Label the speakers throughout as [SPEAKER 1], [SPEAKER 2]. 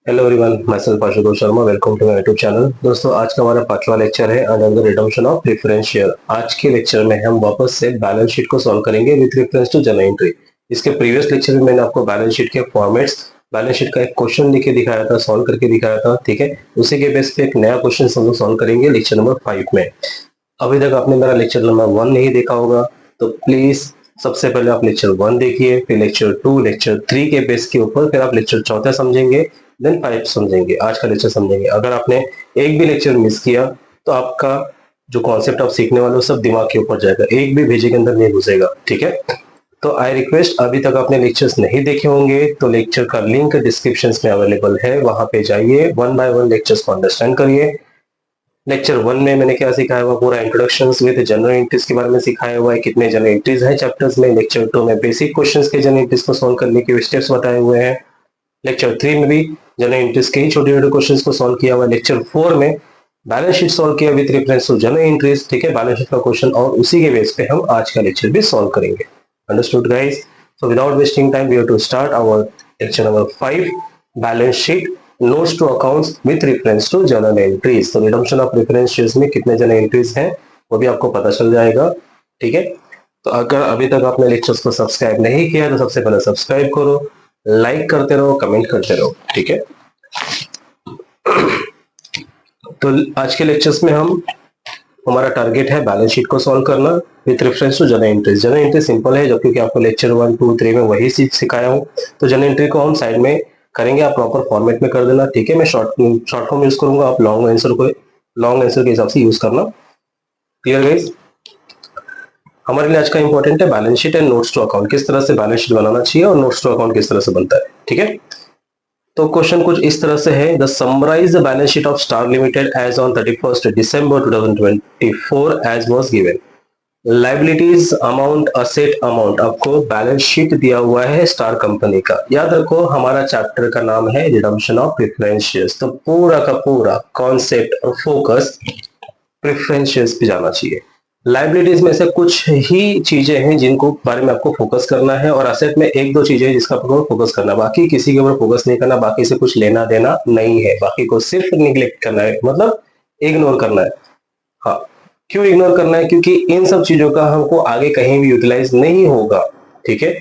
[SPEAKER 1] Hello everyone, myself Ashutosh Sharma. Welcome to my YouTube channel. दोस्तों, आज का हमारा पांचवा लेक्चर है under the redemption of preference share. आज के लेक्चर में हम वापस से बैलेंस शीट को सॉल्व करेंगे with reference to journal entry. इसके प्रीवियस लेक्चर में मैंने आपको बैलेंस शीट के फॉर्मेट्स, बैलेंस शीट का एक क्वेश्चन लिख के दिखाया था, सॉल्व करके दिखाया था। ठीक है, उसी के बेस पे एक नया क्वेश्चन हम लोग सॉल्व करेंगे लेक्चर नंबर 5 में। अभी तक आपने मेरा लेक्चर नंबर 1 नहीं देखा होगा तो प्लीज सबसे पहले आप लेक्चर 1 देखिए, फिर लेक्चर 2, लेक्चर 3 के बेस के ऊपर फिर आप लेक्चर चौथा समझेंगे, देन 5 समझेंगे, आज का लेक्चर समझेंगे। अगर आपने एक भी लेक्चर मिस किया तो आपका जो कॉन्सेप्ट आप सीखने वाले हो सब दिमाग के ऊपर जाएगा, एक भी भेजे के अंदर नहीं घुसेगा। ठीक है, तो आई रिक्वेस्ट, अभी तक आपने लेक्चर्स नहीं देखे होंगे तो लेक्चर का लिंक डिस्क्रिप्शन में अवेलेबल है, वहां पे जाइए, वन बाय वन लेक्चर्स को अंडरस्टैंड करिए। लेक्चर 1 में मैंने क्या सिखाया हुआ, पूरा इंट्रोडक्शन विद जनरल एंट्रीज के बारे में सिखाया हुआ है, कितने जनरल एंट्रीज हैं चैप्टर्स में। लेक्चर 2 में बेसिक क्वेश्चंस के जनरल एंट्रीज को सॉल्व करने के स्टेप्स बताए हुए हैं। लेक्चर 3 में भी जनरल एंट्रीज के छोटे छोटे क्वेश्चंस को सॉल्व किया हुआ है। लेक्चर 4 में बैलेंस शीट सॉल्व किया with reference to journal entries. ठीक है, बैलेंस शीट का क्वेश्चन और उसी के बेस पे हम आज का लेक्चर भी सॉल्व करेंगे। Understood guys? So without wasting time we have to start our lecture number 5, balance sheet notes to accounts with reference to journal entries. तो रिडम्पशन ऑफ रेफरेंस शेयर्स में कितने जर्नल एंट्रीज हैं वो भी आपको पता चल जाएगा। ठीक है, तो अगर अभी तक आपने लेक्चर्स को सब्सक्राइब नहीं किया तो सबसे पहले सब्सक्राइब करो, लाइक करते रहो, कमेंट करते रहो। ठीक है, तो आज के लेक्चर्स में हम हमारा टारगेट है बैलेंस शीट को सॉल्व करना with reference to journal entries. Journal entry simple है, जो क्योंकि आपको लेक्चर 1, 2, 3 में वही सिखाया हूँ, तो जनरल एंट्री को हम साइड में करेंगे, आप प्रॉपर फॉर्मेट में कर देना। ठीक है, मैं शॉर्ट फॉर्म यूज करूंगा, आप लॉन्ग आंसर के हिसाब से यूज करना। Clear guys? हमारे लिए आज का इंपॉर्टेंट है balance sheet and notes to account, किस तरह से बैलेंस शीट बनाना चाहिए और नोट्स टू अकाउंट किस तरह से बनता है। ठीक है, तो क्वेश्चन कुछ इस तरह से है, the summarise the balance sheet of star limited as on 31st December 2024 as was given. Liabilities amount, asset amount, आपको बैलेंस शीट दिया हुआ है स्टार कंपनी का। याद रखो हमारा चैप्टर का नाम है रिडम्पशन ऑफ प्रेफरेंस शेयर्स, तो पूरा का पूरा कॉन्सेप्ट और फोकस प्रेफरेंस शेयर्स पे जाना चाहिए। लाइबिलिटीज में से कुछ ही चीजें हैं जिनको बारे में आपको फोकस करना है, और असेट में एक दो चीजें हैं जिसका आपको फोकस करना है, बाकी किसी के ऊपर फोकस नहीं करना, बाकी से कुछ लेना देना नहीं है, बाकी को सिर्फ निग्लेक्ट करना है, मतलब इग्नोर करना है। हाँ, क्यों इग्नोर करना है? क्योंकि इन सब चीजों का हमको आगे कहीं भी यूटिलाइज नहीं होगा। ठीक है,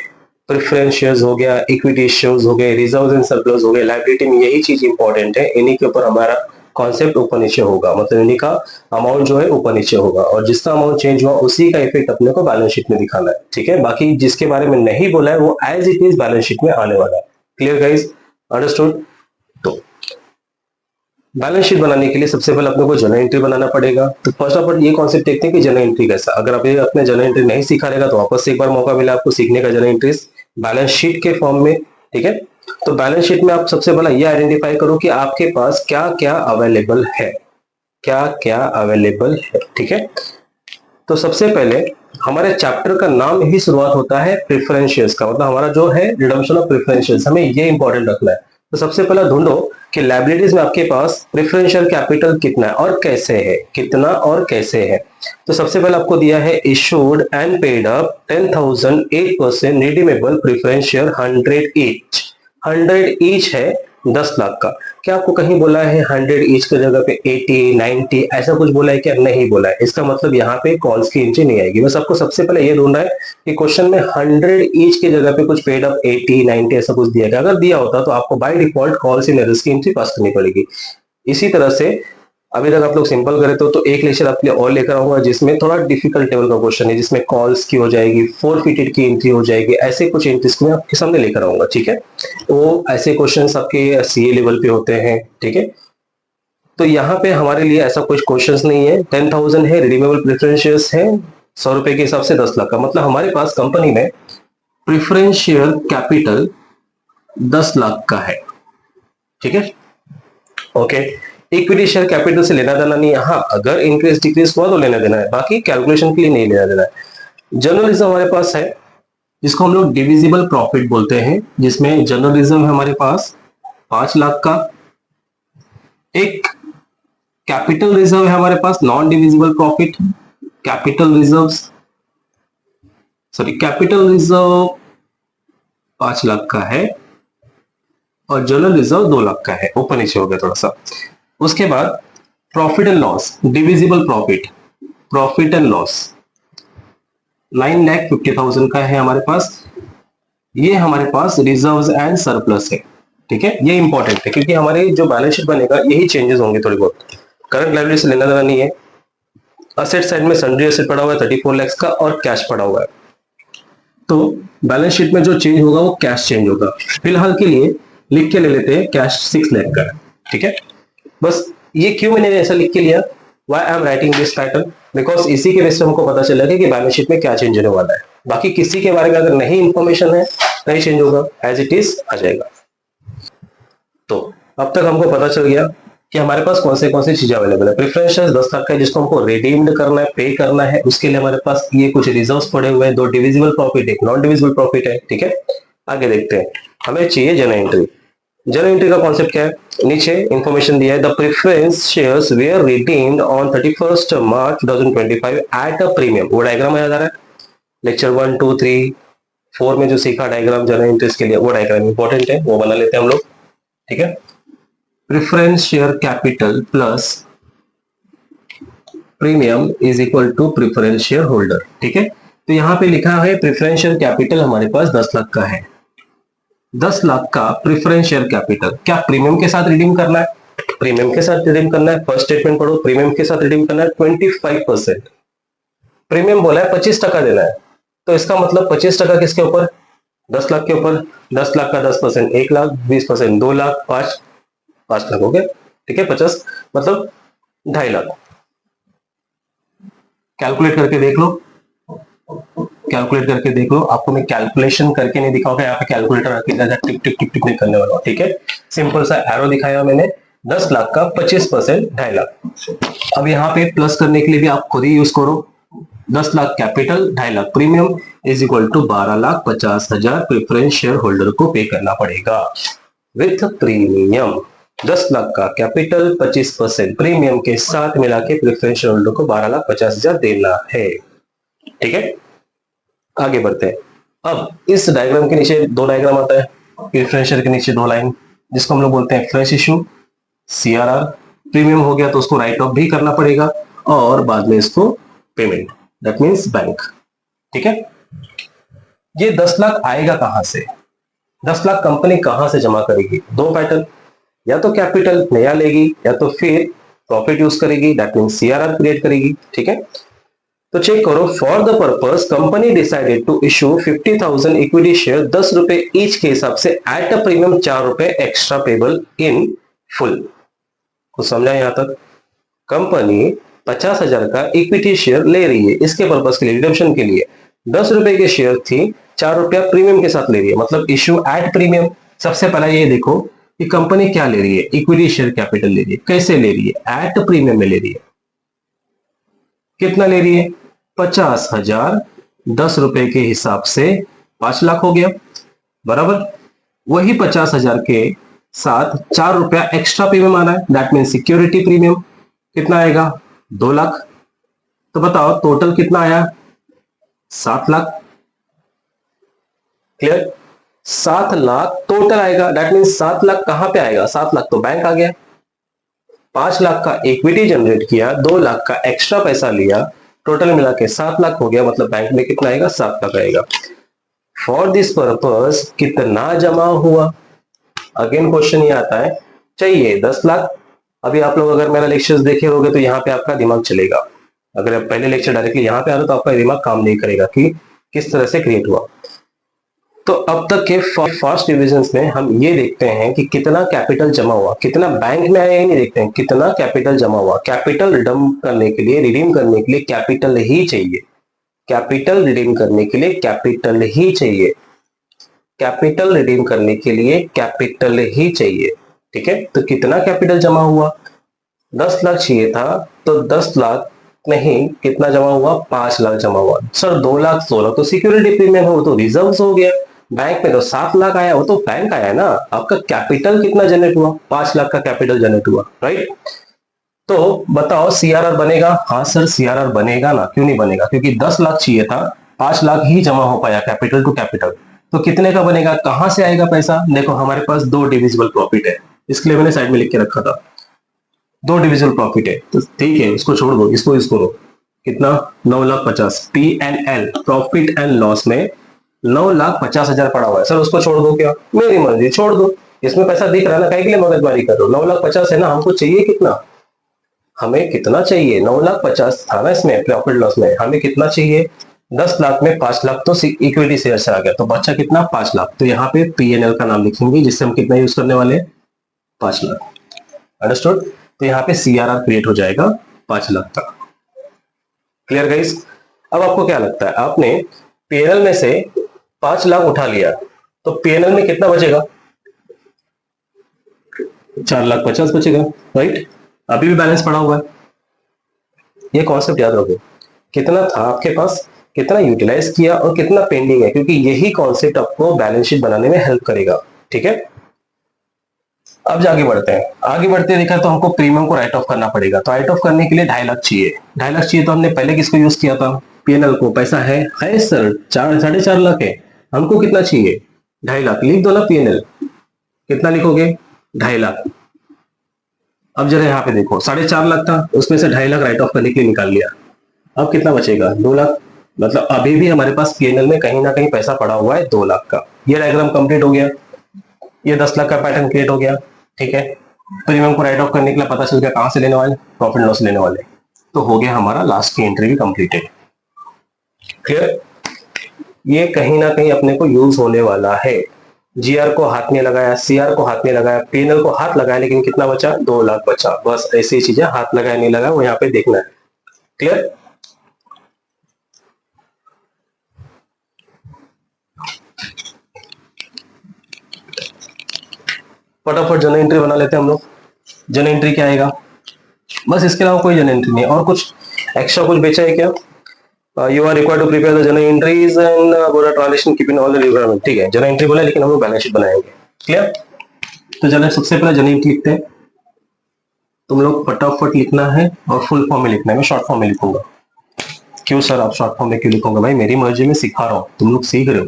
[SPEAKER 1] प्रेफरेंस शेयर्स हो गया, इक्विटी शेयर्स हो गए, रिजर्व्स एंड सरप्लस हो गए, लायबिलिटी में यही चीज इंपॉर्टेंट है, इन्हीं के ऊपर हमारा कॉन्सेप्ट ऊपर नीचे होगा, मतलब इन्हीं का अमाउंट जो है ऊपर नीचे होगा, और जिसका अमाउंट चेंज हुआ उसी का इफेक्ट अपने को बैलेंस शीट में दिखाना है। ठीक है, बाकी जिसके बारे में नहीं बोला है वो as it is balance sheet में आने वाला है। Clear guys? अंडरस्टूड? तो बैलेंस शीट बनाने के लिए सबसे पहले अपने को जर्नल एंट्री बनाना पड़ेगा। तो फर्स्ट ऑफ ऑल ये कॉन्सेप्ट देखते हैं कि जर्नल एंट्री कैसा। अगर आप अपने जर्नल एंट्री नहीं सीखा रहेगा तो वापस से एक बार मौका मिला आपको सीखने का जर्नल एंट्रीज बैलेंस शीट के फॉर्म में। ठीक है, तो बैलेंस शीट में आप सबसे पहले ये आइडेंटिफाई करो कि आपके पास क्या क्या अवेलेबल है, क्या क्या अवेलेबल है। ठीक है, तो सबसे पहले हमारे चैप्टर का नाम ही शुरुआत होता है प्रेफरेंस शेयर्स का, मतलब हमारा जो है रिडम्पशन ऑफ प्रेफरेंस शेयर्स, हमें ये इंपॉर्टेंट रखना है। तो सबसे पहले ढूंढो कि लायबिलिटीज में आपके पास प्रेफरेंशियल कैपिटल कितना है और कैसे है, कितना और कैसे है। तो सबसे पहले आपको दिया है issued and paid up 10,000 8% redeemable preference share 100 each. 100 each है 10 लाख का। क्या आपको कहीं बोला है 100 ईच की जगह पे 80 90 ऐसा कुछ बोला है क्या? नहीं बोला है। इसका मतलब यहाँ पे कॉल्स की एंट्री नहीं आएगी। बस आपको सबसे पहले ये ढूंढना है कि क्वेश्चन में 100 ईच की जगह पे कुछ पेड अप 80 90 ऐसा कुछ दिया गया। अगर दिया होता तो आपको by default calls in errors की एंट्री पास करनी पड़ेगी। इसी तरह से अभी तक आप लोग सिंपल करे तो एक लेक्चर आपके लिए और लेकर आऊंगा जिसमें थोड़ा डिफिकल्ट लेवल का क्वेश्चन है, जिसमें कॉल्स की हो जाएगी, फोरफिटेड की एंट्री हो जाएगी, ऐसे कुछ एंट्रीज को मैं आपके सामने लेकर आऊंगा। ठीक है, तो ऐसे क्वेश्चंस आपके सीए लेवल पे होते हैं। ठीक है, तो यहाँ पे हमारे लिए ऐसा कुछ क्वेश्चंस नहीं है। 10,000 है, रिडीमेबल प्रेफरेंस शेयर्स है 100 रुपए के हिसाब से 10 लाख का, मतलब हमारे पास कंपनी में प्रेफरेंस शेयर कैपिटल 10 लाख का है। ठीक है, ओके। इक्विटी शेयर कैपिटल से लेना देना नहीं है, हाँ अगर इंक्रीज डिक्रीज हुआ तो लेना देना है, बाकी कैलकुलेशन के लिए नहीं लेना देना है। जर्नलिज्म हमारे पास है जिसको हम लोग डिविजिबल प्रॉफिट बोलते हैं, जिसमें जर्नलिज्म है हमारे पास 5 लाख का। एक कैपिटल रिजर्व है हमारे पास non divisible profit, capital reserve 5 lakh का है। और जनरल रिजर्व 2 लाख का है, ऊपर नीचे हो गया थोड़ा सा। उसके बाद profit and loss, divisible profit, profit and loss 9,50,000 का है हमारे पास। ये हमारे पास रिजर्व्स एंड सरप्लस है, ठीक है। ये इंपॉर्टेंट है क्योंकि हमारे जो बैलेंस शीट बनेगा यही चेंजेस होंगे थोड़ी बहुत। करंट लायबिलिटी से लेना देना नहीं है। असेट साइड में सन्ड्री एसेट पड़ा हुआ है 34 लाख का और कैश पड़ा हुआ है, तो बैलेंस शीट में जो चेंज होगा वो कैश चेंज होगा। फिलहाल के लिए लिख के ले लेते हैं कैश 6 लाख का है, ठीक है। बस ये क्यों मैंने ऐसा लिख के लिया, why I'm writing this pattern, because इसी के बेस पे हमको पता चला कि बैलेंस शीट में क्या चेंज होने वाला है। बाकी किसी के बारे में अगर नहीं इंफॉर्मेशन है नहीं चेंज होगा, एज इट इज आ जाएगा। तो अब तक हमको पता चल गया कि हमारे पास कौन सी चीजें अवेलेबल है। प्रेफरेंस शेयर 10 लाख का है जिसको हमको रिडीम्ड करना है, पे करना है। उसके लिए हमारे पास ये कुछ रिजर्व्स पड़े हुए हैं, 2 डिविजिबल प्रॉफिट, एक नॉन डिविजिबल प्रॉफिट है, ठीक है। आगे देखते हैं, हमें चाहिए जनरल एंट्री। जनरल एंट्री का कॉन्सेप्ट क्या है, नीचे इंफॉर्मेशन दिया है, the preference shares where redeemed on 31 March 2025 at a premium. वो डायग्राम याद आ रहा है, लेक्चर 1, 2, 3, 4 में जो सीखा डायग्राम जनरल एंट्रीज के लिए, वो डायग्राम इंपॉर्टेंट है, वो बना लेते हैं हम लोग, ठीक है। Preference share capital plus premium is equal to preference share holder, ठीक है। तो यहां पे लिखा है प्रेफरेंस शेयर कैपिटल हमारे पास 10 लाख का है, 10 लाख का प्रेफरेंस शेयर कैपिटल। क्या प्रीमियम के साथ रिडीम करना है, प्रीमियम के साथ रिडीम करना है। फर्स्ट स्टेटमेंट पढ़ो, प्रीमियम के साथ रिडीम करना है 25%। प्रीमियम बोला है 25% देना है, तो इसका मतलब 25% किसके ऊपर, 10 लाख के ऊपर। 10 लाख का 10% 1 लाख, 20% 2 लाख, 5 लाख हो गया, ठीक है। 50 मतलब 2.5 लाख। कैलकुलेट करके देख लो, कैलकुलेट करके देख लो। आपको मैं कैलकुलेशन करके नहीं दिखाऊंगा, यहाँ पे कैलकुलेटर रखिएगा, टिक टिक टिक टिक नहीं करने वाला, ठीक है। सिंपल सा एरो दिखाया मैंने, 10 लाख का 25% 2.5 लाख। अब यहाँ पे प्लस करने के लिए भी आप खुद ही यूज करो, 10 lakh capital 2.5 lakh premium is equal to 12,50,000 preference share holder को पे करना पड़ेगा विथ प्रीमियम। 10 लाख का कैपिटल 25% प्रीमियम के साथ मिला के प्रेफरेंस शेयर होल्डर को 12,50,000 देना है, ठीक है। आगे बढ़ते हैं। अब इस डायग्राम के नीचे 2 डायग्राम आता है, प्रेफरेंस शेयर के नीचे 2 लाइन, जिसको हम लोग बोलते हैं फ्रेश इशू, सीआरआर। प्रीमियम हो गया तो उसको राइट ऑफ भी करना पड़ेगा और बाद में इसको पेमेंट, दैट मीन्स बैंक, ठीक है। ये 10 लाख आएगा कहां से, 10 लाख कंपनी कहां से जमा करेगी, 2 पैटर्न, या तो कैपिटल नया लेगी या तो फिर प्रॉफिट यूज करेगी, दैट मीन्स सीआरआर क्रिएट करेगी, ठीक है। तो चेक करो, for the purpose company decided to issue 50,000 equity share 10 रुपए ईच के हिसाब से एट अ प्रीमियम 4 रुपए एक्स्ट्रा पेबल इन फुल। कुछ समझा यहां तक, कंपनी 50,000 का इक्विटी शेयर ले रही है, इसके पर्पस के लिए रिडम्पशन के लिए 10 रुपए के शेयर थी, 4 रुपया प्रीमियम के साथ ले रही है, मतलब इश्यू एट प्रीमियम। सबसे पहला ये देखो कि कंपनी क्या ले रही है, इक्विटी शेयर कैपिटल ले रही है। कैसे ले रही है, एट प्रीमियम में ले रही है। कितना ले रही है, 50,000 10 रुपए के हिसाब से 5 लाख हो गया, बराबर। वही 50,000 के साथ 4 रुपया एक्स्ट्रा प्रीमियम आना है, दैट मीन सिक्योरिटी प्रीमियम। कितना आएगा, 2 लाख। तो बताओ टोटल कितना आया, 7 लाख। क्लियर, 7 लाख टोटल आएगा, दैट मीन्स 7 लाख कहां पे आएगा, 7 लाख तो बैंक आ गया। 5 लाख का इक्विटी जनरेट किया, 2 लाख का एक्स्ट्रा पैसा लिया, टोटल मिला के 7 लाख हो गया, मतलब बैंक में कितना आएगा, 7 लाख आएगा। फॉर दिस पर्पस कितना जमा हुआ, अगेन क्वेश्चन ये आता है, चाहिए 10 लाख। अभी आप लोग अगर मेरा लेक्चर्स देखे होगे तो यहाँ पे आपका दिमाग चलेगा, अगर आप पहले लेक्चर डायरेक्टली यहाँ पे आ रहे तो आपका दिमाग काम नहीं करेगा कि किस तरह से क्रिएट हुआ। तो अब तक के फर्स्ट डिविजन्स में हम ये देखते हैं कि कितना कैपिटल जमा हुआ, कितना बैंक में आया ये नहीं देखते हैं, कितना कैपिटल जमा हुआ। कैपिटल रिडीम करने के लिए, रिडीम करने के लिए कैपिटल ही चाहिए, कैपिटल रिडीम करने के लिए कैपिटल ही चाहिए, कैपिटल रिडीम करने के लिए कैपिटल ही चाहिए, ठीक है। तो कितना कैपिटल जमा हुआ, 10 लाख चाहिए था तो 10 लाख नहीं, कितना जमा हुआ, 5 लाख जमा हुआ। सर 2 लाख 16 तो सिक्योरिटी प्रीमियम हो, तो रिजर्व्स हो गया। बैंक में तो 7 लाख आया, वो तो बैंक आया ना। आपका कैपिटल कितना जनरेट हुआ, 5 लाख का कैपिटल जनरेट हुआ, राइट। तो बताओ सीआरआर बनेगा, हाँ सर सीआरआर बनेगा ना, क्यों नहीं बनेगा, क्योंकि 10 लाख चाहिए था, 5 लाख ही जमा हो पाया कैपिटल टू कैपिटल। तो कितने का बनेगा, कहां से आएगा पैसा? देखो हमारे पास दो डिविजिबल प्रॉफिट है, इसके लिए मैंने साइड में लिख के रखा था, दो डिविजिबल प्रॉफिट है, तो ठीक है उसको छोड़ दो, इसको लो, कितना 9,50,000 P&L प्रॉफिट एंड लॉस में 9,50,000 पड़ा हुआ है। सर उसको छोड़ दो क्या? मेरी मर्जी, छोड़ दो, इसमें पैसा दिख रहा है ना, कहीं के लिए मगजमारी कर रहे हो? 9,50,000 है ना, हमको चाहिए कितना, हमें कितना चाहिए? 9,50,000 था ना इसमें प्रॉफिट लॉस में, हमें कितना चाहिए? 10 लाख में 5 लाख तो इक्विटी शेयर से आ गया, तो बच्चा कितना? 5 लाख। तो यहाँ पे P&L का नाम लिखेंगे जिससे हम कितना यूज करने वाले हैं? 5 लाख। अंडरस्टूड? तो यहाँ पे CRR क्रिएट हो जाएगा 5 लाख का। Clear guys? अब आपको क्या लगता है, आपने P&L में से 5 लाख उठा लिया, तो P&L में कितना बचेगा? 4,50,000 बचेगा, राइट? अभी भी बैलेंस पड़ा हुआ है। ये कॉन्सेप्ट याद रखो, कितना था आपके पास, कितना यूटिलाइज किया और कितना पेंडिंग है, क्योंकि यही कॉन्सेप्ट आपको बैलेंस शीट बनाने में हेल्प करेगा। ठीक है, अब आगे बढ़ते हैं। आगे बढ़ते देखा तो हमको प्रीमियम को राइट ऑफ करना पड़ेगा, तो राइट ऑफ करने के लिए 2.5 लाख चाहिए। 2.5 लाख चाहिए, तो हमने पहले किसको यूज किया था? P&L को। पैसा है सर, 4.5 लाख है, हमको कितना चाहिए? 2.5 लाख। लिख दो ना P&L, कितना लिखोगे? 2.5 लाख। अब जरा यहाँ पे देखो, 4.5 लाख था, उसमें से 2.5 लाख राइट ऑफ करने के लिए निकाल लिया, अब कितना बचेगा? 2 लाख। मतलब अभी भी हमारे पास P&L में कहीं ना कहीं पैसा पड़ा हुआ है 2 लाख का। ये डायग्राम कंप्लीट हो गया, ये 10 लाख का पैटर्न क्रिएट हो गया। ठीक है, प्रीमियम को राइट ऑफ करने के लिए पता चल गया कहां से लेने वाले, प्रॉफिट लॉस लेने वाले, तो हो गया हमारा लास्ट की एंट्री भी कंप्लीटेड। क्लियर? ये कहीं ना कहीं अपने को यूज होने वाला है। GR को हाथ में लगाया, CR को हाथ में लगाया, P&L को हाथ लगाया, लेकिन कितना बचा? 2 लाख बचा। बस ऐसी चीजें, हाथ लगाया नहीं लगाया वो यहाँ पे देखना है। क्लियर? फटाफट जर्नल एंट्री बना लेते हैं हम लोग। जर्नल एंट्री क्या आएगा? बस इसके अलावा कोई जर्नल एंट्री नहीं। और कुछ एक्स्ट्रा कुछ बेचा है क्या? You are required to prepare the journal entries and बोला transaction keeping all the requirement. ठीक है, जर्नल एंट्री बोला, लेकिन हम लोग बैलेंस शीट बनाएंगे। क्लियर? तो चलो सबसे पहले जर्नल एंट्री लिखते हैं। तुम लोग फटाफट लिखना है और फुल फॉर्म में लिखना है, मैं शॉर्ट फॉर्म में लिखूंगा। क्यों सर आप शॉर्ट फॉर्म में क्यों लिखोगे? भाई मेरी मर्जी में सिखा रहा हूँ, तुम लोग सीख रहे हो,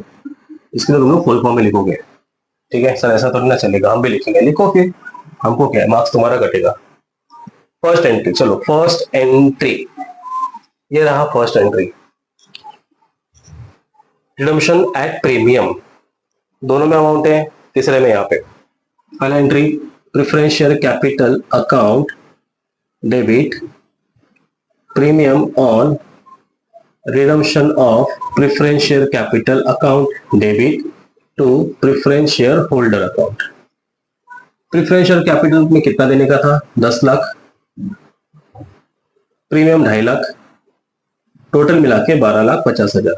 [SPEAKER 1] इसके लिए तुम लोग फुल फॉर्म में लिखोगे। ठीक है सर, ऐसा तो नहीं चलेगा, हम भी लिखेंगे। लिखो फिर, हमको क्या है, मार्क्स तुम्हारा घटेगा। फर्स्ट एंट्री, चलो फर्स्ट एंट्री, ये रहा first entry, redemption at premium, दोनों में अमाउंट है, तीसरे में यहाँ पे पहला entry, preference share capital account debit premium on redemption of preference share capital account debit to preference share holder account। Preference share capital में कितना देने का था? 10 लाख, प्रीमियम 2.5 लाख, टोटल मिला के 12,50,000।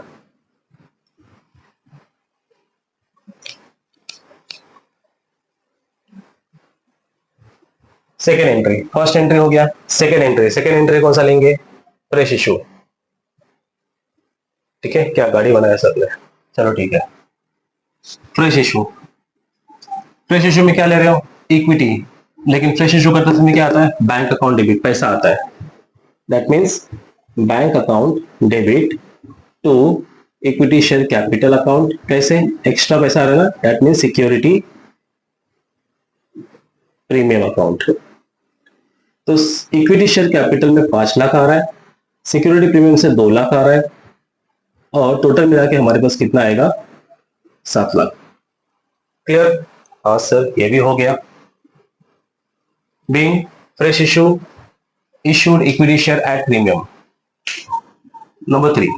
[SPEAKER 1] सेकेंड एंट्री, फर्स्ट एंट्री हो गया, सेकेंड एंट्री कौन सा लेंगे? Fresh issue. ठीक है, क्या गाड़ी बनाया सर ने, चलो ठीक है। फ्रेश इशू, फ्रेश इशू में क्या ले रहे हो? इक्विटी, लेकिन फ्रेश इशू करते समय क्या आता है? बैंक अकाउंट डेबिट, पैसा आता है। That means bank account debit to equity share capital account. कैसे? एक्स्ट्रा पैसा आ रहा है ना, that means security premium account. तो इक्विटी शेयर कैपिटल में 5 लाख आ रहा है, सिक्योरिटी प्रीमियम से 2 लाख आ रहा है, और टोटल मिला के हमारे पास कितना आएगा? 7 लाख। क्लियर? हाँ सर, ये भी हो गया। Being fresh issue issued equity share at premium। Number 3,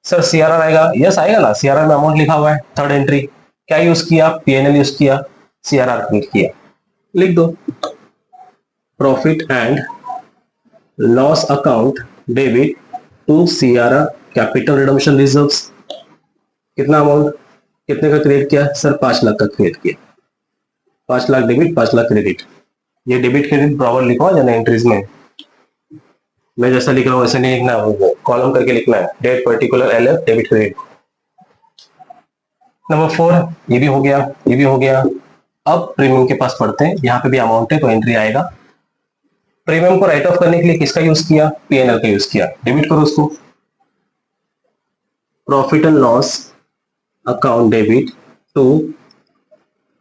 [SPEAKER 1] sir CRR आएगा? यस आएगा ना, CRR में अमाउंट लिखा हुआ है। थर्ड एंट्री क्या यूज किया? P&L यूज किया, CRR क्रिएट किया, लिख दो profit and loss account debit to CRR capital redemption reserves. कितना अमाउंट, कितने का क्रिएट किया? सर 5 लाख का क्रिएट किया। 5 लाख डेबिट, 5 लाख क्रेडिट। ये डेबिट क्रेडिट बराबर लिखो जर्नल एंट्रीज में, मैं जैसा लिख रहा हूँ वैसे नहीं लिखना, वो कॉलम करके लिखना है, date particular LF debit credit. Number 4, ये भी हो गया, ये भी हो गया। अब प्रीमियम के पास पढ़ते हैं, यहाँ पे भी अमाउंट है तो एंट्री आएगा। प्रीमियम को राइट ऑफ करने के लिए किसका यूज किया? P&L का यूज किया, डेबिट करो उसको। Profit and loss account debit to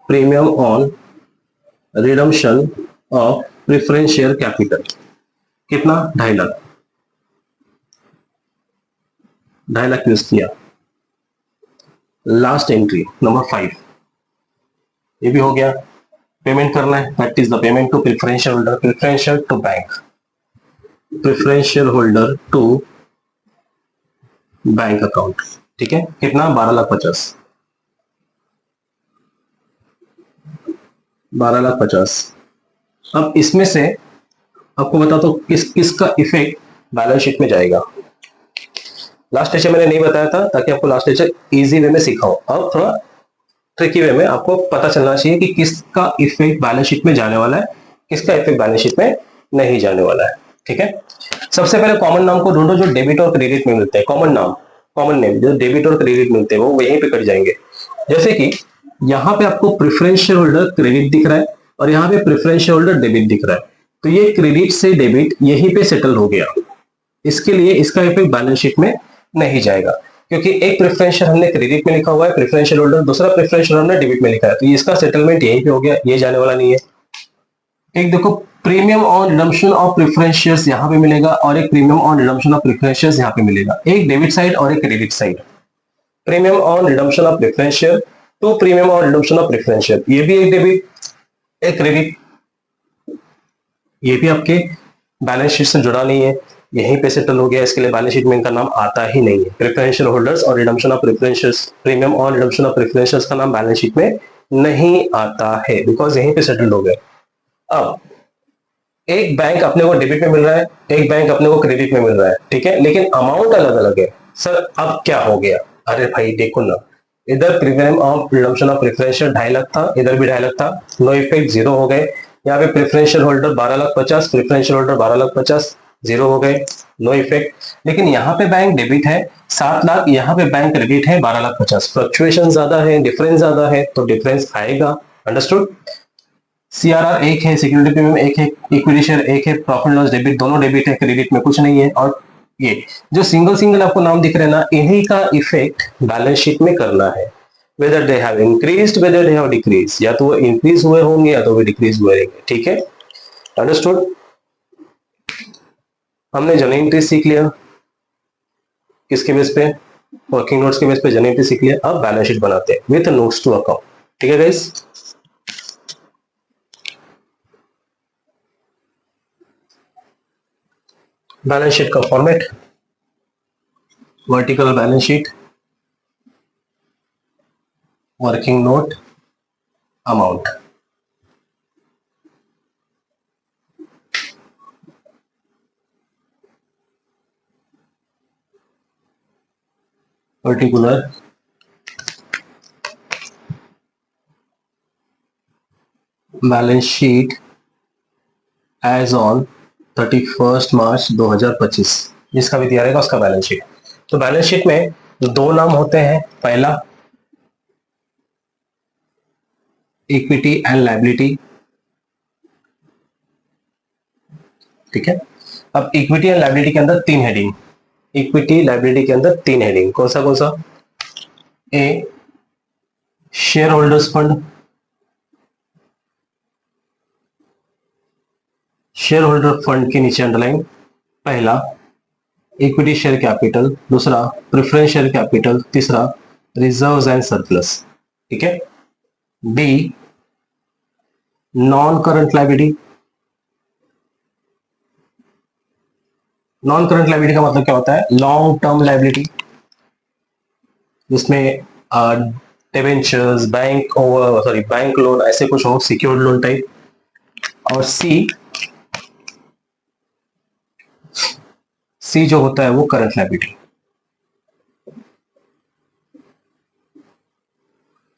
[SPEAKER 1] premium on redemption of preference share capital. कितना? 2.5 लाख। 2.5 लाख यूज किया। लास्ट एंट्री नंबर 5, ये भी हो गया। पेमेंट करना है, that is the payment to preferential holder, preferential to bank, preferential holder to bank account. ठीक है, कितना? 12,50,000। 12,50,000। अब इसमें से आपको बता दो किसका इफेक्ट बैलेंस शीट में जाएगा। लास्ट लेक्चर मैंने नहीं बताया था ताकि आपको लास्ट लेक्चर इजी वे में सिखाओ। अब थोड़ा ट्रिकी वे में आपको पता चलना चाहिए कि किसका इफेक्ट बैलेंस शीट में जाने वाला है, किसका इफेक्ट बैलेंस शीट में नहीं जाने वाला है। ठीक है, सबसे पहले कॉमन नाम को ढूंढो जो डेबिट और क्रेडिट में मिलते हैं। कॉमन नाम, कॉमन नेम जो डेबिट और क्रेडिट मिलते हैं वो वहीं पे कट जाएंगे। जैसे कि यहाँ पे आपको प्रेफरेंशियल होल्डर क्रेडिट दिख रहा है और यहाँ पे प्रेफरेंशियल होल्डर डेबिट दिख रहा है, तो ये क्रेडिट से डेबिट यहीं पे सेटल हो गया। इसके लिए इसका इफेक्ट बैलेंस शीट में नहीं जाएगा क्योंकि एक प्रेफरेंशियल हमने क्रेडिट में लिखा हुआ है प्रेफरेंशियल होल्डर, दूसरा प्रेफरेंशियल हमने डेबिट में लिखा है, तो इसका सेटलमेंट यहीं पे हो गया, ये जाने वाला नहीं है। एक देखो premium on redemption of preference shares यहाँ पे मिलेगा और एक premium on redemption of preference shares यहाँ पे मिलेगा, एक डेबिट साइड और एक credit side. Premium on redemption of preference share to premium on redemption of preference share, ये भी एक डेबिट एक क्रेडिट, ये भी आपके बैलेंस शीट से जुड़ा नहीं है, यहीं पे सेटल हो गया, इसके लिए बैलेंस शीट में इनका नाम आता ही नहीं है। प्रेफरेंशियल होल्डर्स और redemption of preferentials, premium on redemption of preferentials का नाम बैलेंस शीट में नहीं आता है बिकॉज यहीं पे सेटल हो गए। अब एक बैंक अपने को डेबिट में मिल रहा है, एक बैंक अपने को क्रेडिट में मिल रहा है, ठीक है, लेकिन अमाउंट अलग अलग है। सर अब क्या हो गया? अरे भाई देखो ना, इधर premium of redemption of preferential 2.5 lakh था, इधर भी 2.5 लाख था, नो इफेक्ट, जीरो हो गए। यहाँ पे preferential holder 12,50,000, preferential holder 12,50,000, zero हो गए, नो इफेक्ट। लेकिन यहाँ पे बैंक डेबिट है 7 लाख, यहाँ पे बैंक क्रेडिट है 12,50,000, फ्लक्चुएशन ज्यादा है, डिफरेंस ज्यादा है, तो डिफरेंस आएगा। अंडरस्टूड? सीआरआर एक है, सिक्योरिटी प्रीमियम एक है, इक्विटी शेयर एक है, प्रॉफिट लॉस डेबिट दोनों डेबिट है, क्रेडिट में कुछ नहीं है। और ये जो सिंगल सिंगल आपको नाम दिख रहे हैं ना, इन्हीं का इफेक्ट बैलेंस शीट में करना है। Whether they have increased, whether they have decrease, या तो वो इंक्रीज हुए होंगे या तो वो डिक्रीज हुए होंगे। ठीक है, अंडरस्टूड? हमने जर्नल एंट्री सीख लिया, किसके बेस पे? वर्किंग नोट्स के बेस पे जर्नल एंट्री सीख लिया। अब बैलेंस शीट बनाते हैं विद नोट्स टू अकाउंट। ठीक है गाइस, बैलेंस शीट का format, vertical balance sheet, working note, amount. Particular balance sheet as on 31 March 2025, जिसका भी दिया रहेगा उसका बैलेंस शीट। तो बैलेंस शीट में दो नाम होते हैं, पहला इक्विटी एंड लायबिलिटी। ठीक है, अब इक्विटी एंड लायबिलिटी के अंदर 3 हेडिंग, इक्विटी लायबिलिटी के अंदर 3 हेडिंग, कौन सा? A share holders fund, share holder fund के नीचे अंडरलाइन, पहला इक्विटी शेयर कैपिटल, दूसरा प्रेफरेंस शेयर कैपिटल, तीसरा रिजर्व्स एंड सरप्लस। ठीक है, B non current liability. Non current liability का मतलब क्या होता है? लॉन्ग टर्म लायबिलिटी, जिसमें डिबेंचर्स, बैंक लोन ऐसे कुछ हो, सिक्योर्ड लोन टाइप। और सी जो होता है वो करंट लायबिलिटी।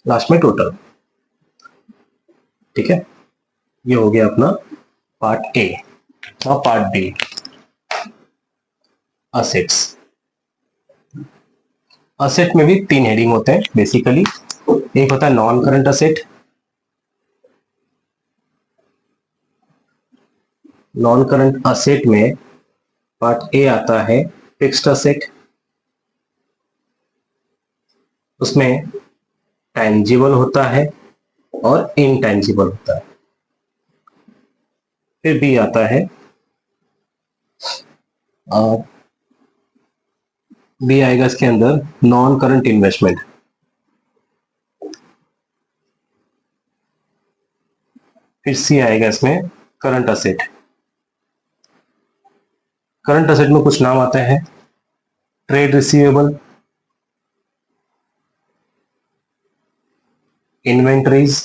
[SPEAKER 1] लास्ट में टोटल। ठीक है, ये हो गया अपना पार्ट ए। और पार्ट बी असेट्स। असेट में भी 3 हेडिंग होते हैं बेसिकली, एक होता है non current asset, non current asset में पार्ट ए आता है फिक्स्ड असेट, उसमें टैंजिबल होता है और इनटैंजिबल होता है। फिर बी आता है, बी आएगा इसके अंदर नॉन करंट इन्वेस्टमेंट। फिर सी आएगा इसमें करंट असेट। करंट असेट में कुछ नाम आते हैं, trade receivable, inventories,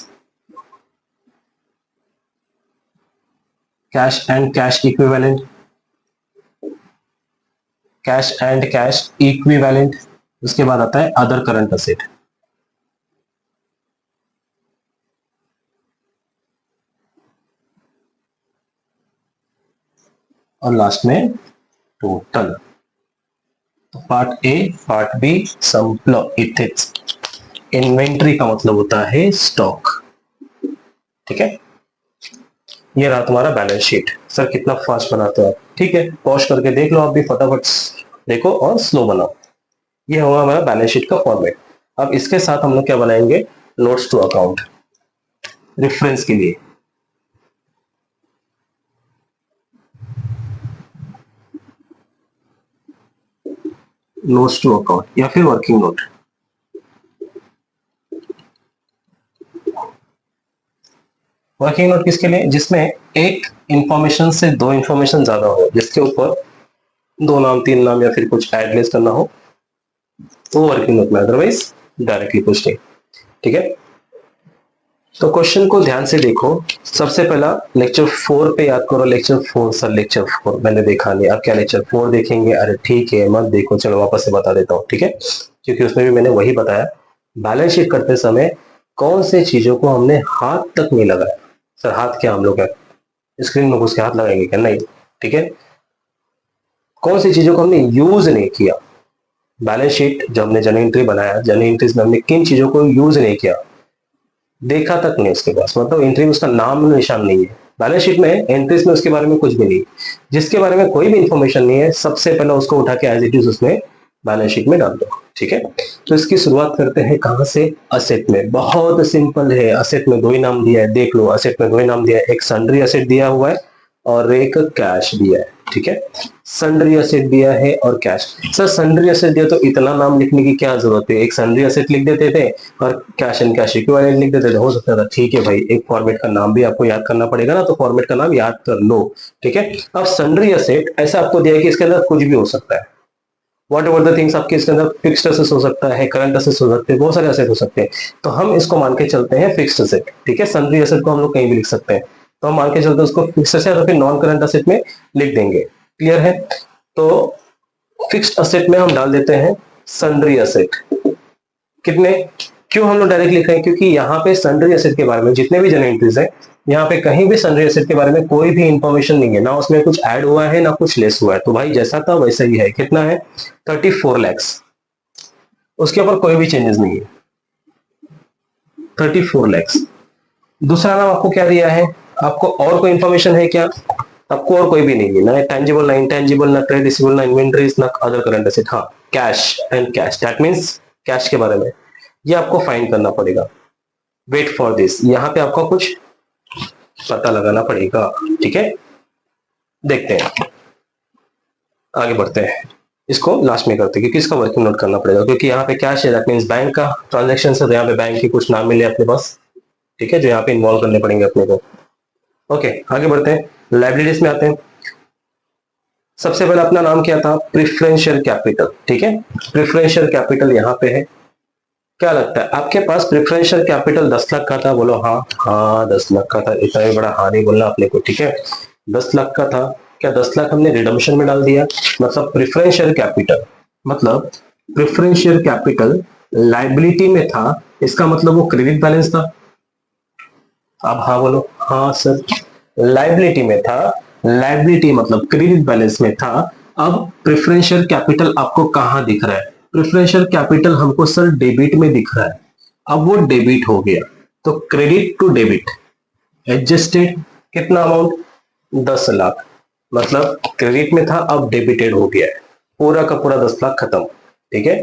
[SPEAKER 1] cash and cash equivalent, cash and cash equivalent. उसके बाद आता है अदर करंट असेट। और लास्ट में टोटल। तो part A, part B, some ethics. Inventory का मतलब होता है स्टॉक। ठीक है, ये रहा तुम्हारा बैलेंस शीट। सर कितना फास्ट बनाते हो आप, ठीक है, पॉज करके देख लो आप भी, फटाफट देखो और स्लो बनाओ। ये होगा हमारा बैलेंस शीट का फॉर्मेट। अब इसके साथ हम लोग क्या बनाएंगे, नोट्स टू अकाउंट, रेफरेंस के लिए। नोट्स टू अकाउंट या फिर वर्किंग नोट। वर्किंग नोट किसके लिए, जिसमें एक इंफॉर्मेशन से दो इंफॉर्मेशन ज्यादा हो, जिसके ऊपर दो नाम, तीन नाम या फिर कुछ एड लेस करना हो, तो वर्किंग नोट में, अदरवाइज डायरेक्टली कुछ नहीं। ठीक है, तो क्वेश्चन को ध्यान से देखो। सबसे पहला लेक्चर 4 पे याद करो। लेक्चर 4, सर लेक्चर 4 मैंने देखा नहीं, अब क्या लेक्चर 4 देखेंगे? अरे ठीक है, मत देखो, चलो वापस से बता देता हूँ। ठीक है, क्योंकि उसमें भी मैंने वही बताया, बैलेंस शीट करते समय कौन से चीजों को हमने हाथ तक नहीं लगाया। सर हाथ क्या, हम लोग क्या स्क्रीन में घुस के हाथ लगाएंगे क्या? नहीं। ठीक है, कौन सी चीजों को हमने यूज नहीं किया। बैलेंस शीट जब हमने जर्नल एंट्री बनाया, जर्नल एंट्रीज में हमने किन चीजों को यूज नहीं किया, देखा तक नहीं उसके पास, मतलब एंट्री में उसका नाम निशान नहीं है। बैलेंस शीट में एंट्रीज में उसके बारे में कुछ भी नहीं, जिसके बारे में कोई भी इंफॉर्मेशन नहीं है, सबसे पहले उसको उठा के एज इट इज उसमें बैलेंस शीट में डाल दो। ठीक है, तो इसकी शुरुआत करते हैं कहां से, असेट में। बहुत सिंपल है, असेट में दो ही नाम दिया है, देख लो, असेट में दो ही नाम दिया है, एक सन्ड्री असेट दिया हुआ है और एक कैश दिया है। ठीक है, सन्ड्री असेट दिया है और कैश। सर सन्ड्री असेट दिया तो इतना नाम लिखने की क्या जरूरत है, एक सन्ड्री असेट लिख देते थे और कैश एंड कैश इक्विवेलेंट लिख देते थे, हो सकता था। ठीक है भाई, एक फॉर्मेट का नाम भी आपको याद करना पड़ेगा ना, तो फॉर्मेट का नाम याद कर लो। ठीक है, अब सन्ड्री असेट ऐसा आपको दिया है कि इसके अंदर कुछ भी हो सकता है, वॉट एवर द थिंग्स, आपके इसके अंदर फिक्स्ड असेट्स हो सकता है, करंट असेट्स हो सकते हैं, बहुत सारे असेट हो सकते हैं, तो हम इसको मान के चलते हैं फिक्स्ड असेट। ठीक है, सन्ड्री असेट को हम लोग कहीं भी लिख सकते हैं, तो हम मान के चलते हैं उसको फिक्स्ड असेट और फिर नॉन करंट असेट में लिख देंगे। क्लियर है, तो फिक्स्ड असेट में हम डाल देते हैं सन्ड्री असेट। कितने, क्यों हम लोग डायरेक्ट लिख रहे हैं, क्योंकि यहाँ पे सन्ड्री असेट के बारे में जितने भी जर्नल एंट्रीज है, यहाँ पे कहीं भी सन्ड्री असेट के बारे में कोई भी इंफॉर्मेशन नहीं है, ना उसमें कुछ ऐड हुआ है ना कुछ लेस हुआ है, तो भाई जैसा था वैसा ही है। कितना है, 34 लैक्स, उसके ऊपर कोई भी चेंजेस नहीं है, 34 लैक्स। दूसरा नाम आपको क्या दिया है, आपको और कोई इंफॉर्मेशन है क्या? आपको और कोई भी नहीं है, ना टैंजिबल ना इंटेंजिबल, ना ट्रेड रिसीवेबल, ना इन्वेंटरीज, ना अदर करंट एसेट। हाँ, cash and cash, that means cash के बारे में, ये आपको फाइंड करना पड़ेगा। वेट फॉर दिस, यहाँ पे आपको कुछ पता लगाना पड़ेगा। ठीक है, देखते हैं, आगे बढ़ते हैं, इसको लास्ट में करते हैं क्योंकि इसका वर्किंग नोट करना पड़ेगा, क्योंकि यहाँ पे कैश है, दैट मींस बैंक का ट्रांजेक्शन है, तो यहाँ पे बैंक के कुछ नाम मिले अपने पास। ठीक है, जो यहाँ पे इन्वॉल्व करने पड़ेंगे अपने को। ओके, आगे बढ़ते हैं, लाइबिलिटीज में आते हैं। सबसे पहले अपना नाम क्या था, प्रिफरेंशियल कैपिटल। ठीक है, प्रिफरेंशियल कैपिटल यहाँ पे है। क्या लगता है आपके पास प्रेफरेंशियल कैपिटल 10 लाख का था? बोलो हाँ। हाँ 10 लाख का था, इतना भी बड़ा हाँ नहीं बोलना अपने को। ठीक है, 10 लाख का था, क्या 10 लाख हमने रिडम्पशन में डाल दिया? मतलब प्रेफरेंशियल कैपिटल, मतलब प्रेफरेंशियल कैपिटल लाइबिलिटी में था, इसका मतलब वो क्रेडिट बैलेंस था। अब हाँ बोलो, हाँ सर लाइबिलिटी में था, लाइबिलिटी मतलब क्रेडिट बैलेंस में था। अब प्रेफरेंशियल कैपिटल आपको कहां दिख रहा है? प्रेफरेंशियल कैपिटल हमको सर डेबिट में दिख रहा है, अब वो डेबिट हो गया, तो क्रेडिट टू डेबिट एडजस्टेड। कितना अमाउंट, 10 लाख, मतलब क्रेडिट में था अब डेबिटेड हो गया है, पूरा का पूरा 10 लाख खत्म। ठीक है,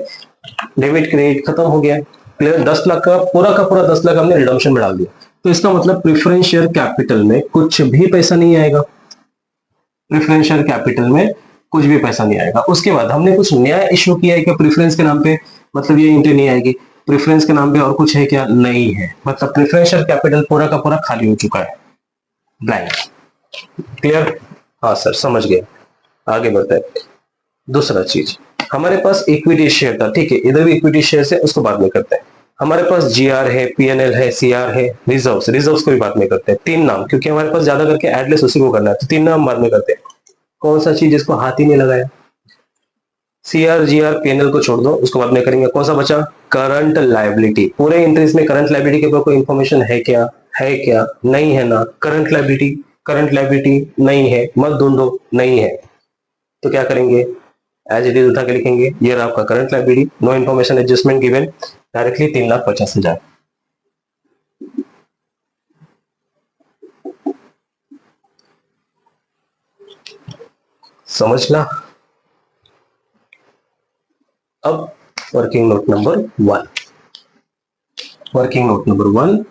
[SPEAKER 1] डेबिट क्रेडिट खत्म हो गया। क्लियर, 10 लाख का पूरा 10 लाख हमने रिडम्पशन में डाल दिया। तो इसका मतलब प्रेफरेंस शेयर कैपिटल में कुछ भी पैसा नहीं आएगा, प्रेफरेंस शेयर कैपिटल में कुछ भी पैसा नहीं आएगा। उसके बाद हमने कुछ नया इश्यू किया है क्या प्रेफरेंस के नाम पे, मतलब ये एंट्री नहीं आएगी। प्रेफरेंस के नाम पे और कुछ है क्या, नहीं है, मतलब प्रेफरेंस शेयर कैपिटल पूरा का पूरा खाली हो चुका है, ब्लैंक। क्लियर, हाँ सर समझ गए। आगे बढ़ते हैं। दूसरा चीज, हमारे पास इक्विटी शेयर था, ठीक है, इधर भी इक्विटी शेयर है, उसको बाद में करते हैं। हमारे पास जीआर है, पीएनएल है, सीआर है, रिजर्व्स को भी बाद में करते हैं। 3 नाम, क्योंकि हमारे पास ज्यादा करके एडलेस उसी को करना है, तो 3 नाम बाद में करते हैं। कौन सा चीज जिसको हाथ ही नहीं लगाया, सीआर जीआर पीएनएल को छोड़ दो, उसको बाद में करेंगे। कौन सा बचा, करंट लायबिलिटी। पूरे इंट्रीज में करंट लायबिलिटी के ऊपर कोई इंफॉर्मेशन है क्या, है क्या, नहीं है ना। करंट लायबिलिटी नहीं है, मत ढूंढो, नहीं है, तो क्या करेंगे, एज इट इज उठा के लिखेंगे, ये रहा आपका current liability, no information adjustment given, directly 3,50,000। समझना। अब working note number 1,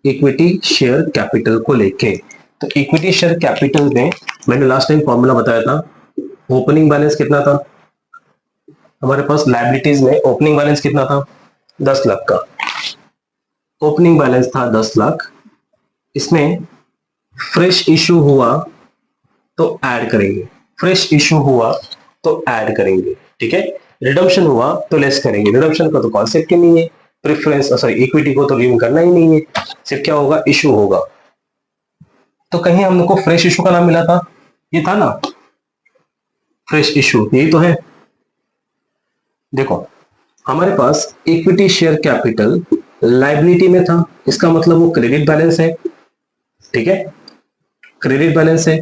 [SPEAKER 1] equity share capital को लेके। तो इक्विटी शेयर कैपिटल में मैंने लास्ट टाइम फॉर्मूला बताया था। ओपनिंग बैलेंस कितना था हमारे पास, लायबिलिटीज में ओपनिंग बैलेंस कितना था, 10 लाख का ओपनिंग बैलेंस था, 10 लाख। इसमें फ्रेश इशू हुआ तो ऐड करेंगे, ठीक है। रिडम्पशन हुआ तो लेस करेंगे, रिडम्पशन का तो कॉन्सेप्ट ही नहीं है, प्रेफरेंस सॉरी इक्विटी को तो रिडीम करना ही नहीं है, सिर्फ क्या होगा, इशू होगा। तो कहीं हमको फ्रेश इशू का नाम मिला था, ये था ना फ्रेश इशू, यही तो है। देखो हमारे पास इक्विटी शेयर कैपिटल लायबिलिटी में था, इसका मतलब वो क्रेडिट बैलेंस है, ठीक है, क्रेडिट बैलेंस है।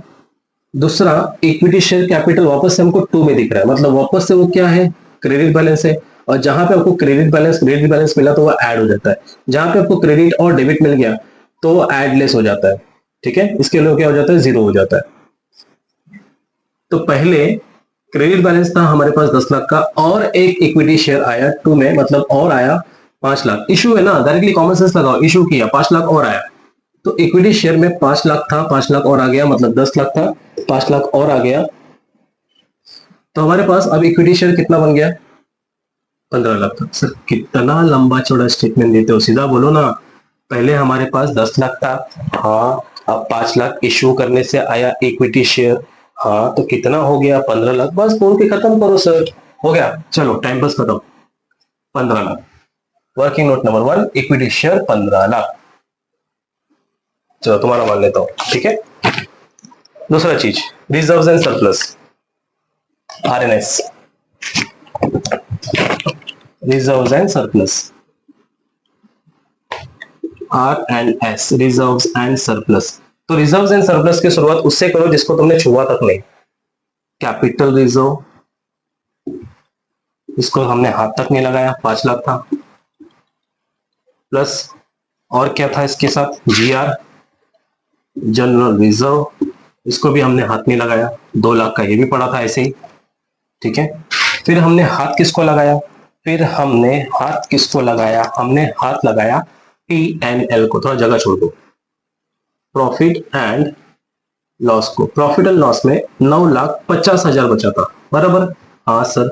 [SPEAKER 1] दूसरा इक्विटी शेयर कैपिटल वापस से हमको 2 में दिख रहा है, मतलब वापस से वो क्या है, क्रेडिट बैलेंस है। और जहां पे आपको क्रेडिट बैलेंस मिला तो वो ऐड हो जाता है, जहां पे आपको क्रेडिट और डेबिट मिल गया तो वो ऐड लेस हो जाता है, ठीक है, इसके लिए क्या हो जाता है, 0 हो जाता है। तो पहले क्रेडिट बैलेंस था हमारे पास 10 लाख का, और एक इक्विटी शेयर आया 2 में, मतलब और आया 5 लाख। इशू है ना, डायरेक्टली कॉमन सेंस लगाओ, इशू किया 5 लाख और आया, तो इक्विटी शेयर में 5 लाख था, 5 लाख और आ गया, मतलब 10 लाख था, 5 लाख और आ गया। तो हमारे पास अब इक्विटी शेयर कितना बन गया, 15 लाख था। सर कितना लंबा चौड़ा स्टेटमेंट देते हो, सीधा बोलो ना। पहले हमारे पास 10 लाख था, हाँ, अब 5 लाख इश्यू करने से आया इक्विटी शेयर, हाँ, तो कितना हो गया, 15 लाख। बस बोल के खत्म करो सर, हो गया, चलो टाइम पास खत्म। 15 lakh, working note number 1, equity share 15 lakh. चलो तुम्हारा मान लेता हूं, ठीक है। दूसरा चीज, reserves and surplus, RNS, reserves and surplus, RNS, reserves and surplus. तो रिजर्व्स एंड सरप्लस की शुरुआत उससे करो जिसको तुमने छुआ तक नहीं, कैपिटल रिजर्व, इसको हमने हाथ तक नहीं लगाया, 5 लाख था, प्लस और क्या था इसके साथ, जीआर, जनरल रिजर्व, इसको भी हमने हाथ नहीं लगाया, 2 लाख का ये भी पड़ा था ऐसे ही, ठीक है। फिर हमने हाथ किसको लगाया, हमने हाथ लगाया PNL को, थोड़ा जगह छोड़ दो, प्रॉफिट एंड लॉस को। प्रॉफिट एंड लॉस में 9,50,000 बचा था, बराबर, हाँ सर,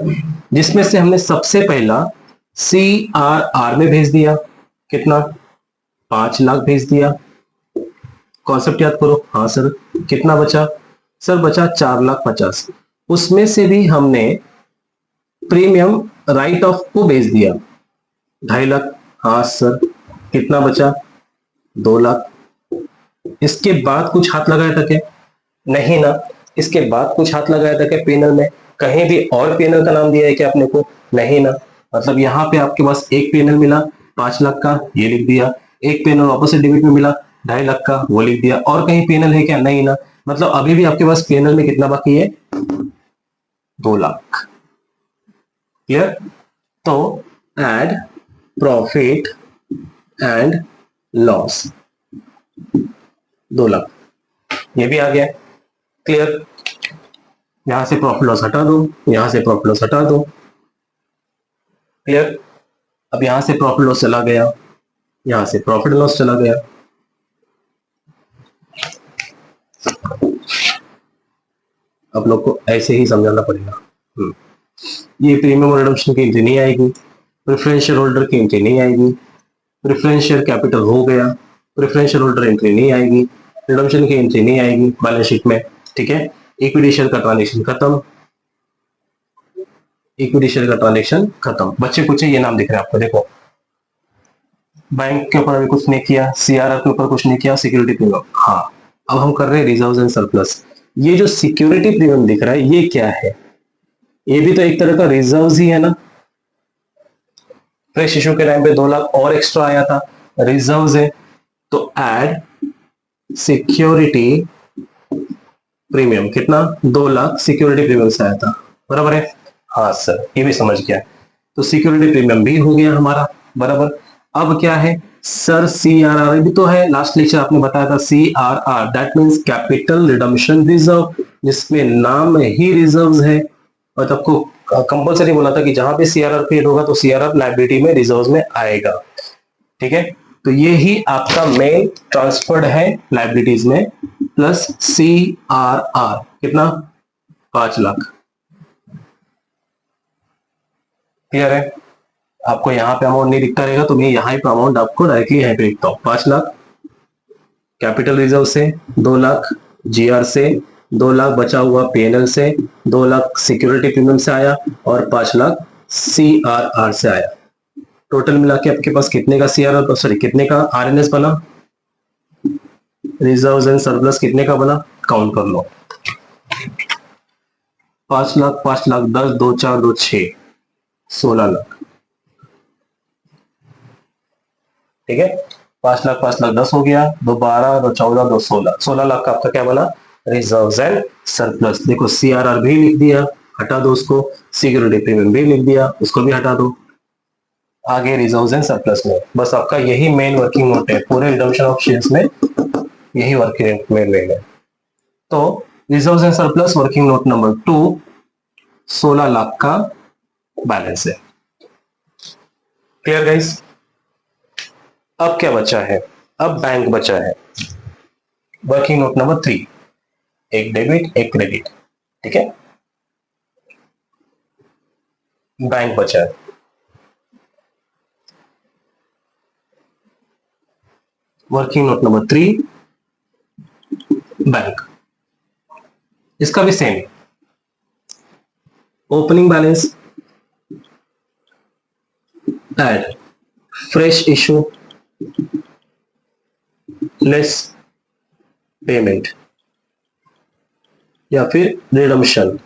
[SPEAKER 1] जिसमें से हमने सबसे पहला CRR में भेज दिया, कितना, 5 लाख भेज दिया, कॉन्सेप्ट याद करो, हाँ सर। कितना बचा, सर बचा 4,50,000, उसमें से भी हमने प्रीमियम राइट ऑफ को भेज दिया 2.5 लाख, हाँ सर। कितना बचा, 2 लाख। इसके बाद कुछ हाथ लगाया था क्या, नहीं ना, इसके बाद कुछ हाथ लगाया था क्या पीएनएल में, कहीं भी और पीएनएल का नाम दिया है क्या अपने को, नहीं ना, मतलब यहाँ पे आपके पास एक पीएनएल मिला 5 लाख का, ये लिख दिया, एक पीएनएल वापस से डेबिट में मिला 2.5 लाख का, वो लिख दिया, और कहीं पीएनएल है क्या, नहीं ना, मतलब अभी भी आपके पास पीएनएल में कितना बाकी है, 2 लाख। क्लियर, तो add profit and loss, 2 lakh, ये भी आ गया। क्लियर, यहां से प्रॉफिट लॉस हटा दो, यहां से प्रॉफिट लॉस हटा दो, क्लियर। अब यहां से प्रॉफिट लॉस चला गया, यहां से प्रॉफिट लॉस चला गया, आप लोग को ऐसे ही समझाना पड़ेगा। ये प्रीमियम और रिडम्पशन की एंट्री नहीं आएगी, प्रेफरेंशियल होल्डर की एंट्री नहीं आएगी, प्रेफरेंशियल कैपिटल हो गया, प्रेफरेंशियल होल्डर एंट्री नहीं आएगी, रिडम्पशन की एंट्री नहीं आएगी बैलेंस शीट में, ठीक है। इक्विटी शेयर का ट्रांजेक्शन खत्म, इक्विटी शेयर का ट्रांजेक्शन खत्म। बच्चे पूछे ये नाम दिख रहा है आपको, देखो बैंक के ऊपर अभी कुछ नहीं किया, सीआरआर के ऊपर कुछ नहीं किया, सिक्योरिटी प्रीमियम। हाँ, अब हम कर रहे हैं रिजर्व्स एंड सरप्लस। ये जो सिक्योरिटी प्रीमियम दिख रहा है ये क्या है? ये भी तो एक तरह का रिजर्व्स ही है ना। फ्रेश इशू के टाइम पे 2 लाख और एक्स्ट्रा आया था, रिजर्व्स है, तो ऐड सिक्योरिटी प्रीमियम, कितना? 2 लाख सिक्योरिटी प्रीमियम से आया था, बराबर है। हाँ सर, ये भी समझ गया। तो सिक्योरिटी प्रीमियम भी हो गया हमारा, बराबर। अब क्या है सर? सीआरआर भी तो है, लास्ट लेक्चर आपने बताया था CRR, that means capital redemption reserve, जिसमें नाम ही रिजर्व्स है। और आपको कंपलसरी बोला था कि जहां पे सीआरआर क्रिएट होगा तो सीआरआर लायबिलिटी में रिजर्व्स में आएगा, ठीक है। तो ये ही आपका मेन ट्रांसफर्ड है लायबिलिटीज में, प्लस सीआरआर कितना? 5 लाख। क्लियर है? आपको यहाँ पे अमाउंट नहीं दिखता रहेगा तो मैं यहाँ पे अमाउंट आपको डायरेक्टली यहाँ पे लिखता हूँ। 5 लाख कैपिटल रिजर्व से, 2 लाख जीआर से, 2 लाख बचा हुआ पीएनएल से, 2 लाख सिक्योरिटी प्रीमियम से आया और 5 लाख सीआरआर से आया। टोटल मिला के आपके पास कितने का सीआरआर, सॉरी कितने का आरएनएस बना, रिजर्व्स एंड सरप्लस कितने का बना? काउंट कर लो। 5 लाख 5 लाख 10, 2 4 2 6, 16 लाख, ठीक है। 5 लाख 5 लाख 10 हो गया, 2 12, 2 14, 2 16, 16 लाख का आपका क्या बना? Reserves and surplus. देखो सीआरआर भी लिख दिया, हटा दो उसको, सिक्योरिटी प्रीमियम भी लिख दिया, उसको भी हटा दो, आगे रिजर्व्स एंड सरप्लस में। बस आपका यही मेन वर्किंग नोट है पूरे रिडम्पशन ऑफ शेयर्स में, यही वर्किंग मेन है। तो reserves and surplus working note number 2, 16 lakh का बैलेंस है। Clear guys? अब क्या बचा है? अब बैंक बचा है, वर्किंग नोट नंबर 3, एक डेबिट एक क्रेडिट, ठीक है। बैंक बचा है, वर्किंग नोट नंबर 3 बैंक। इसका भी same, opening balance add fresh issue less payment या फिर रिडम्पशन।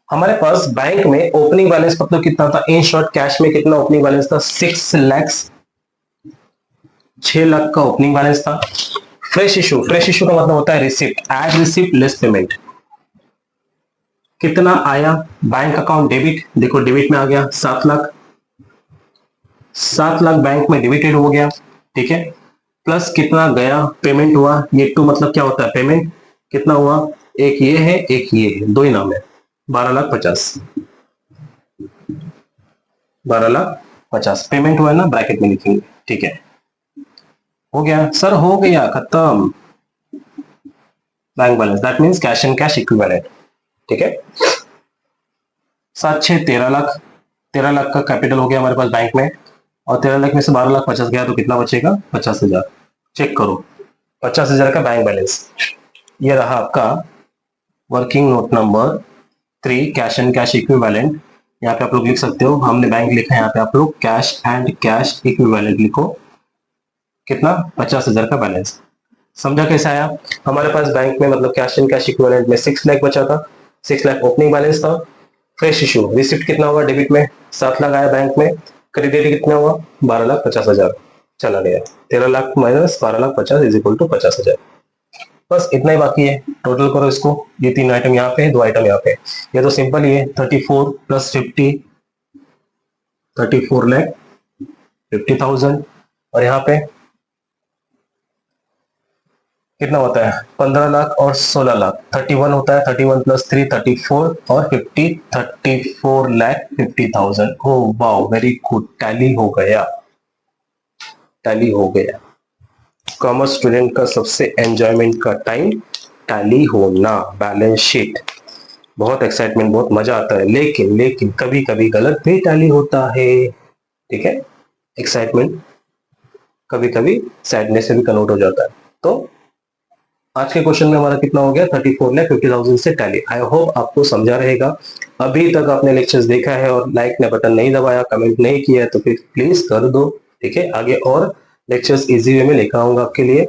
[SPEAKER 1] हमारे पास बैंक में ओपनिंग बैलेंस मतलब कितना था? इन शॉर्ट कैश में कितना ओपनिंग बैलेंस था? 6 लाख, 6 लाख का ओपनिंग बैलेंस था। फ्रेश इशू, फ्रेश इशू का मतलब होता है receipt, add receipt less payment. कितना आया? बैंक अकाउंट डेबिट, देखो डेबिट में आ गया 7 लाख, 7 लाख बैंक में डेबिटेड हो गया, ठीक है। प्लस कितना गया? पेमेंट हुआ, ये टू मतलब क्या होता है? पेमेंट। कितना हुआ? एक ये है एक ये है, दो ही नाम है, 12,50,000, 12,50,000 पेमेंट हुआ है ना, ब्रैकेट में लिखेंगे, ठीक है। हो गया सर, हो गया, खत्म। Bank balance that means cash and cash equivalent, ठीक है। 7 6 13 लाख, 13 लाख का कैपिटल हो गया हमारे पास बैंक में, और 13 लाख में से 12,50,000 गया तो कितना बचेगा? 50,000। चेक करो, 50,000 का बैंक बैलेंस। ये रहा आपका working note number 3, cash and cash equivalent. यहाँ पे आप लोग लिख सकते हो, हमने बैंक लिखा है, यहाँ पे आप लोग कैश एंड कैश इक्विवेलेंट लिखो। कितना? 50,000 का बैलेंस। समझा कैसे आया? हमारे पास बैंक में मतलब कैश एंड कैश इक्विवेलेंट में 6 लाख बचा था, 6 लाख ओपनिंग बैलेंस था। फ्रेश इशू रिसिप्ट कितना हुआ? डेबिट में 7 लाख आया बैंक में, क्रेडिट कितना हुआ? 12,50,000 चला गया। 13 lakh minus 12,50,000 is equal to 50,000। बस इतना ही बाकी है, टोटल करो इसको। ये 3 आइटम यहाँ पे है, 2 आइटम यहाँ पे। ये तो सिंपल ही है, 34 प्लस 50, 34,50,000, और यहाँ पे कितना होता है 15 लाख और 16 लाख 31 होता है, 31 प्लस 3 34 और 50 34 lakh 50,000। Oh wow very good, tally हो गया, टैली हो गया। कॉमर्स स्टूडेंट का सबसे एंजॉयमेंट का टाइम टैली होना, बैलेंस शीट, बहुत एक्साइटमेंट, बहुत मजा आता है। लेकिन लेकिन कभी कभी गलत भी टैली होता है, ठीक है। एक्साइटमेंट कभी कभी सैडनेस से भी कन्वर्ट हो जाता है। तो आज के क्वेश्चन में हमारा कितना हो गया 34,50,000 से टैली। आई होप आपको समझा रहेगा। अभी तक आपने लेक्चर्स देखा है और लाइक ने बटन नहीं दबाया, कमेंट नहीं किया है, तो फिर प्लीज कर दो, ठीक है। आगे और लेक्चर्स इजी वे में लेकर आऊंगा आपके लिए।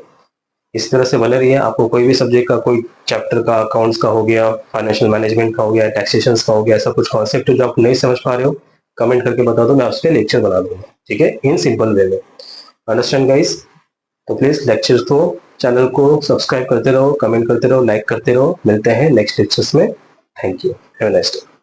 [SPEAKER 1] इस तरह से बने रहिए। आपको कोई भी सब्जेक्ट का, कोई चैप्टर का, अकाउंट्स का हो गया, फाइनेंशियल मैनेजमेंट का हो गया, टैक्सेशन का हो गया, ऐसा कुछ कॉन्सेप्ट जो आप नहीं समझ पा रहे हो, कमेंट करके बता दो, मैं उस पर लेक्चर बना दूंगा, ठीक है, इन सिंपल वे में। Understand guys? तो प्लीज लेक्चर को, चैनल को सब्सक्राइब करते रहो, कमेंट करते रहो, लाइक करते रहो। मिलते हैं नेक्स्ट लेक्चर्स में। Thank you, have a nice day.